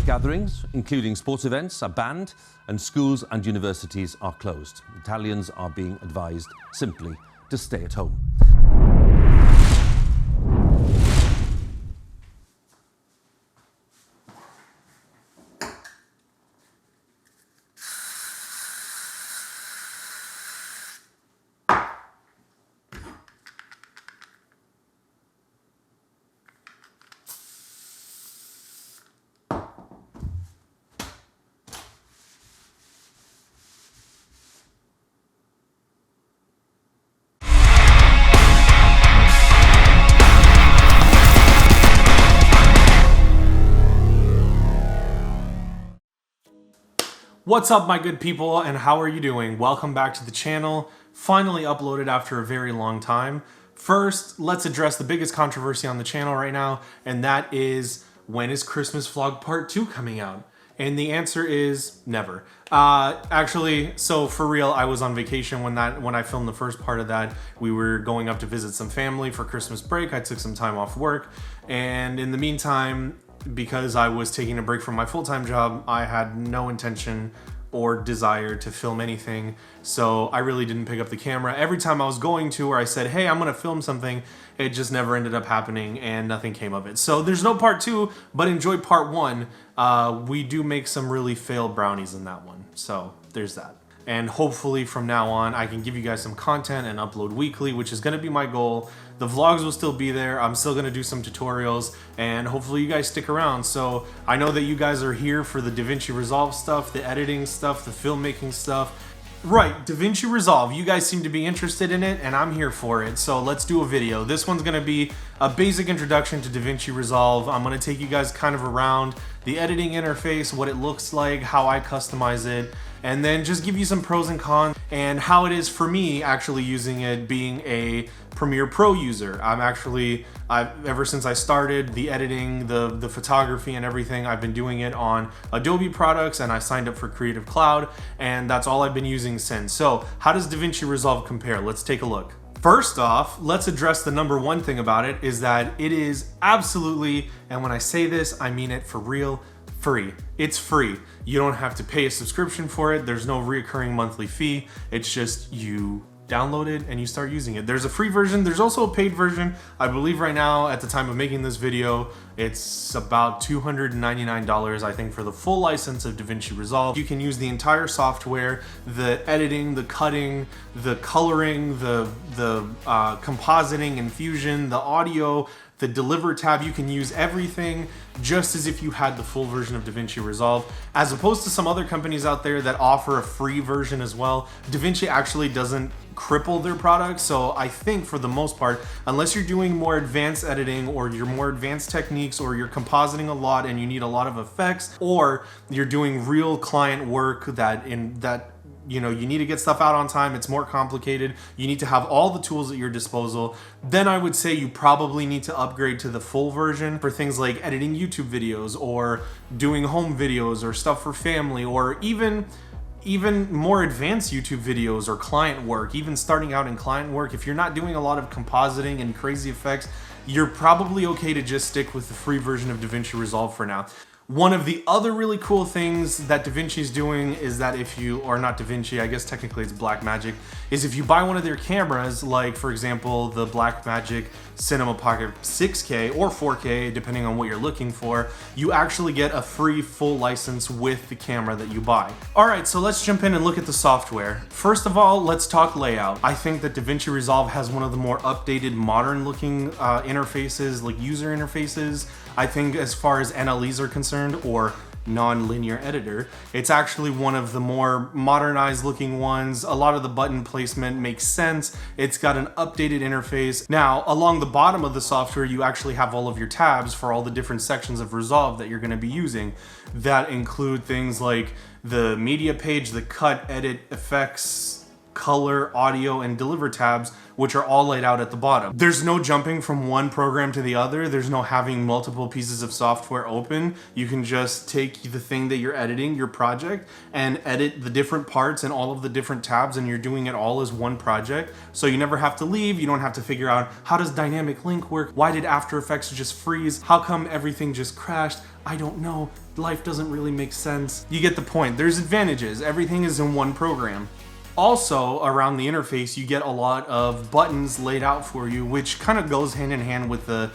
gatherings, including sports events, are banned, and schools and universities are closed. Italians are being advised simply to stay at home. What's up, my good people, and how are you doing? Welcome back to the channel. Finally uploaded after a very long time. First, let's address the biggest controversy on the channel right now, and that is, when is Christmas Vlog Part 2 coming out? And the answer is never. Actually, so for real, I was on vacation when I filmed the first part of that. We were going up to visit some family for Christmas break. I took some time off work, and in the meantime, because I was taking a break from my full-time job, I had no intention or desire to film anything, so I really didn't pick up the camera. Every time I was going to, or I said, hey, I'm gonna film something, it just never ended up happening and nothing came of it. So there's no part 2, but enjoy part 1. We do make some really failed brownies in that one, so there's that. And hopefully from now on, I can give you guys some content and upload weekly, which is gonna be my goal. The vlogs will still be there. I'm still gonna do some tutorials, and hopefully you guys stick around. So I know that you guys are here for the Davinci Resolve stuff, the editing stuff, the filmmaking stuff. Right, Davinci Resolve, you guys seem to be interested in it, and I'm here for it, so let's do a video. This one's gonna be a basic introduction to Davinci Resolve. I'm gonna take you guys kind of around the editing interface, what it looks like, how I customize it, and then just give you some pros and cons and how it is for me actually using it, being a Premiere Pro user. Ever since I started the editing, the photography and everything, I've been doing it on Adobe products, and I signed up for Creative Cloud, and that's all I've been using since. So how does Davinci Resolve compare? Let's take a look. First off, let's address the number one thing about it, is that it is absolutely, and when I say this, I mean it for real, free. It's free. You don't have to pay a subscription for it. There's no reoccurring monthly fee. It's just you download it and you start using it. There's a free version. There's also a paid version. I believe right now, at the time of making this video, it's about $299, I think, for the full license of Davinci Resolve. You can use the entire software, the editing, the cutting, the coloring, the compositing, infusion, the audio, the deliver tab. You can use everything just as if you had the full version of Davinci Resolve, as opposed to some other companies out there that offer a free version as well. Davinci actually doesn't cripple their products, so I think for the most part, unless you're doing more advanced editing or your more advanced techniques, or you're compositing a lot and you need a lot of effects, or you're doing real client work that you know, you need to get stuff out on time, it's more complicated, you need to have all the tools at your disposal, then I would say you probably need to upgrade to the full version for things like editing YouTube videos, or doing home videos, or stuff for family, or even more advanced YouTube videos or client work. Even starting out in client work, if you're not doing a lot of compositing and crazy effects, you're probably okay to just stick with the free version of Davinci Resolve for now. One of the other really cool things that Davinci's doing is that if you, or not Davinci, I guess technically it's Blackmagic, is if you buy one of their cameras, like for example, the Blackmagic Cinema Pocket 6K or 4K, depending on what you're looking for, you actually get a free full license with the camera that you buy. All right, so let's jump in and look at the software. First of all, let's talk layout. I think that Davinci Resolve has one of the more updated, modern looking interfaces, like user interfaces. I think as far as NLEs are concerned, or non-linear editor, it's actually one of the more modernized looking ones. A lot of the button placement makes sense. It's got an updated interface. Now, along the bottom of the software, you actually have all of your tabs for all the different sections of Resolve that you're going to be using. That include things like the media page, the cut, edit, effects, color, audio, and deliver tabs, which are all laid out at the bottom. There's no jumping from one program to the other. There's no having multiple pieces of software open. You can just take the thing that you're editing, your project, and edit the different parts and all of the different tabs, and you're doing it all as one project. So you never have to leave. You don't have to figure out, how does dynamic link work? Why did After Effects just freeze? How come everything just crashed? I don't know. Life doesn't really make sense. You get the point. There's advantages. Everything is in one program. Also, around the interface, you get a lot of buttons laid out for you, which kind of goes hand in hand with the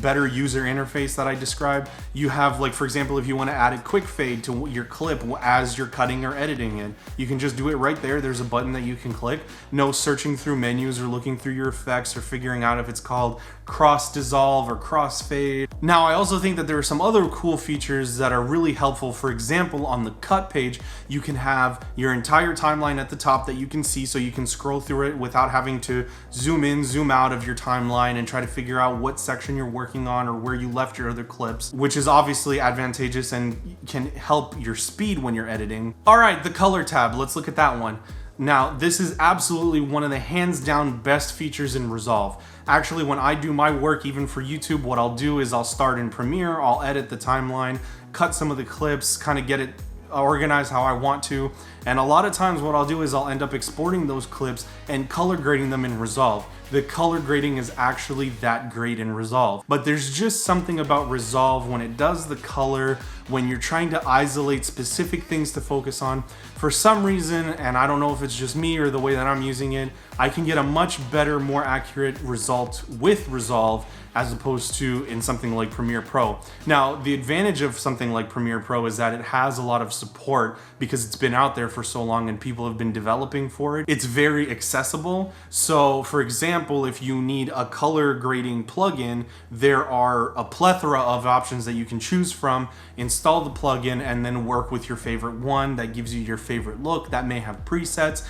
better user interface that I described. You have, like, for example, if you want to add a quick fade to your clip as you're cutting or editing it, you can just do it right there. There's a button that you can click. No searching through menus or looking through your effects or figuring out if it's called cross dissolve or cross fade. Now, I also think that there are some other cool features that are really helpful. For example, on the cut page, you can have your entire timeline at the top that you can see, so you can scroll through it without having to zoom in, zoom out of your timeline and try to figure out what section you're working on or where you left your other clips, which is obviously advantageous and can help your speed when you're editing. All right, the color tab, let's look at that one. Now, this is absolutely one of the hands down best features in Resolve. Actually, when I do my work, even for YouTube, what I'll do is I'll start in Premiere, I'll edit the timeline, cut some of the clips, kind of get it organized how I want to. And a lot of times what I'll do is I'll end up exporting those clips and color grading them in Resolve. The color grading is actually that great in Resolve. But there's just something about Resolve when it does the color, when you're trying to isolate specific things to focus on. For some reason, and I don't know if it's just me or the way that I'm using it, I can get a much better, more accurate result with Resolve as opposed to in something like Premiere Pro. Now, the advantage of something like Premiere Pro is that it has a lot of support because it's been out there for so long and people have been developing for it. It's very accessible. So, for example, if you need a color grading plugin, there are a plethora of options that you can choose from. Install the plugin and then work with your favorite one that gives you your favorite look that may have presets.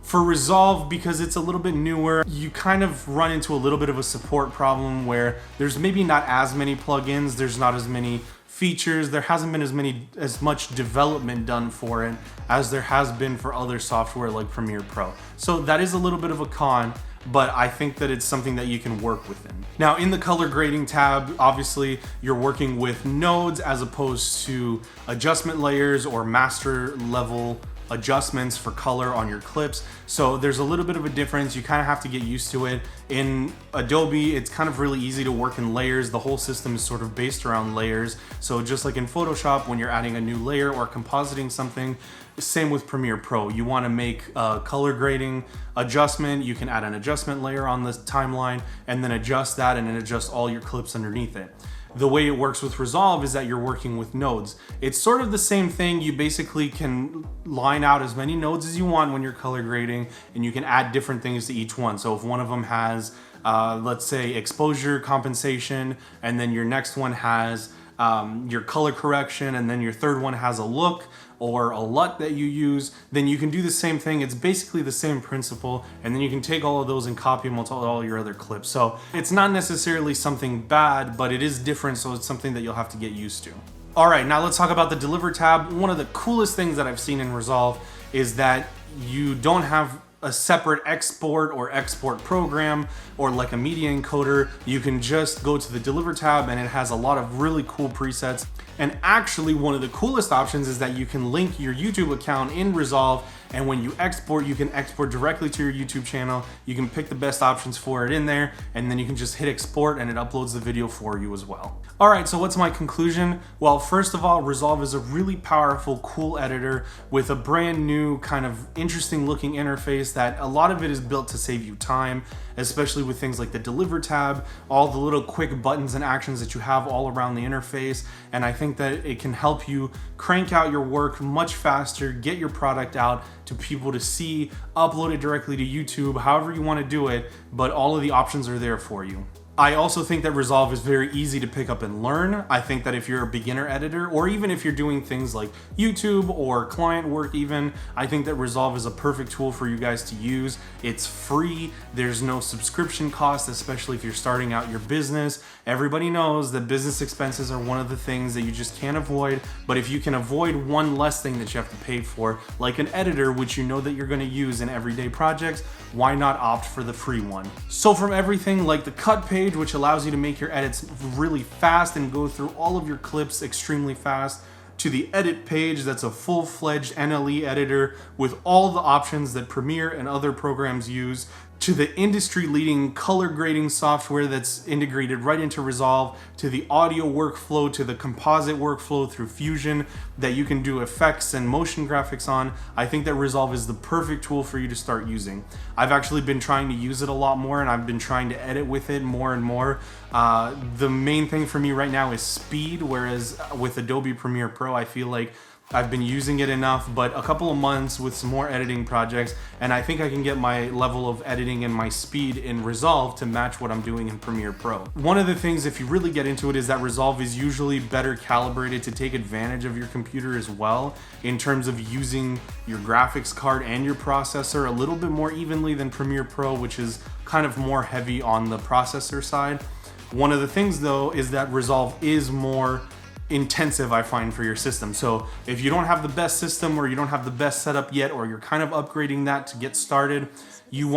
For Resolve, because it's a little bit newer, you kind of run into a little bit of a support problem where there's maybe not as many plugins, there's not as many features, there hasn't been as much development done for it as there has been for other software like Premiere Pro. So that is a little bit of a con, but I think that it's something that you can work within. Now, in the color grading tab, obviously you're working with nodes as opposed to adjustment layers or master level adjustments for color on your clips. So there's a little bit of a difference. You kind of have to get used to it. In Adobe, it's kind of really easy to work in layers. The whole system is sort of based around layers. So just like in Photoshop, when you're adding a new layer or compositing something, same with Premiere Pro. You want to make a color grading adjustment, you can add an adjustment layer on the timeline and then adjust that and then adjust all your clips underneath it. The way it works with Resolve is that you're working with nodes. It's sort of the same thing. You basically can line out as many nodes as you want when you're color grading, and you can add different things to each one. So if one of them has, let's say, exposure compensation, and then your next one has your color correction, and then your third one has a look or a LUT that you use, then you can do the same thing. It's basically the same principle, and then you can take all of those and copy them to all your other clips. So it's not necessarily something bad, but it is different, so it's something that you'll have to get used to. All right, now let's talk about the Deliver tab. One of the coolest things that I've seen in Resolve is that you don't have a separate export or export program or like a media encoder. You can just go to the Deliver tab and it has a lot of really cool presets. And actually, one of the coolest options is that you can link your YouTube account in Resolve, and when you export, you can export directly to your YouTube channel. You can pick the best options for it in there, and then you can just hit export and it uploads the video for you as well. All right, so what's my conclusion? Well, first of all, Resolve is a really powerful, cool editor with a brand new kind of interesting looking interface that a lot of it is built to save you time, especially with things like the Deliver tab, all the little quick buttons and actions that you have all around the interface. And I think that it can help you crank out your work much faster, get your product out to people to see, upload it directly to YouTube, however you want to do it, but all of the options are there for you. I also think that Resolve is very easy to pick up and learn. I think that if you're a beginner editor, or even if you're doing things like YouTube or client work even, I think that Resolve is a perfect tool for you guys to use. It's free, there's no subscription cost, especially if you're starting out your business. Everybody knows that business expenses are one of the things that you just can't avoid, but if you can avoid one less thing that you have to pay for, like an editor, which you know that you're gonna use in everyday projects, why not opt for the free one? So from everything like the cut page, which allows you to make your edits really fast and go through all of your clips extremely fast, to the edit page that's a full-fledged NLE editor with all the options that Premiere and other programs use, to the industry-leading color grading software that's integrated right into Resolve, to the audio workflow, to the composite workflow through Fusion that you can do effects and motion graphics on. I think that Resolve is the perfect tool for you to start using. I've actually been trying to use it a lot more, and I've been trying to edit with it more and more. The main thing for me right now is speed, whereas with Adobe Premiere Pro, I feel like I've been using it enough, but a couple of months with some more editing projects, and I think I can get my level of editing and my speed in Resolve to match what I'm doing in Premiere Pro. One of the things, if you really get into it, is that Resolve is usually better calibrated to take advantage of your computer as well, in terms of using your graphics card and your processor a little bit more evenly than Premiere Pro, which is kind of more heavy on the processor side. One of the things though is that Resolve is more intensive, I find, for your system. So if you don't have the best system, or you don't have the best setup yet, or you're kind of upgrading that to get started, you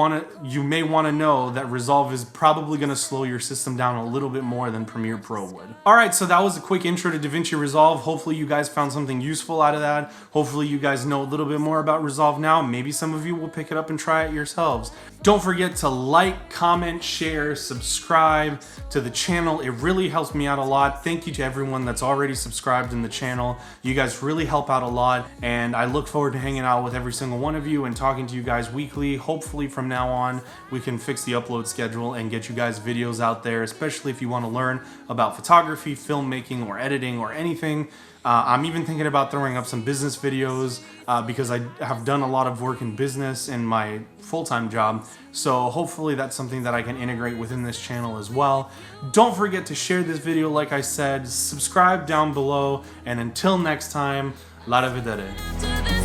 may want to know that Resolve is probably going to slow your system down a little bit more than Premiere Pro would. All right, so that was a quick intro to Davinci Resolve. Hopefully you guys found something useful out of that. Hopefully you guys know a little bit more about Resolve now. Maybe some of you will pick it up and try it yourselves. Don't forget to like, comment, share, subscribe to the channel. It really helps me out a lot. Thank you to everyone that's already subscribed in the channel. You guys really help out a lot, and I look forward to hanging out with every single one of you and talking to you guys weekly. Hopefully from now on we can fix the upload schedule and get you guys videos out there, especially if you want to learn about photography, filmmaking, or editing, or anything. I'm even thinking about throwing up some business videos because I have done a lot of work in business in my full-time job. So hopefully that's something that I can integrate within this channel as well. Don't forget to share this video, like I said, subscribe down below, and until next time, la da vedere.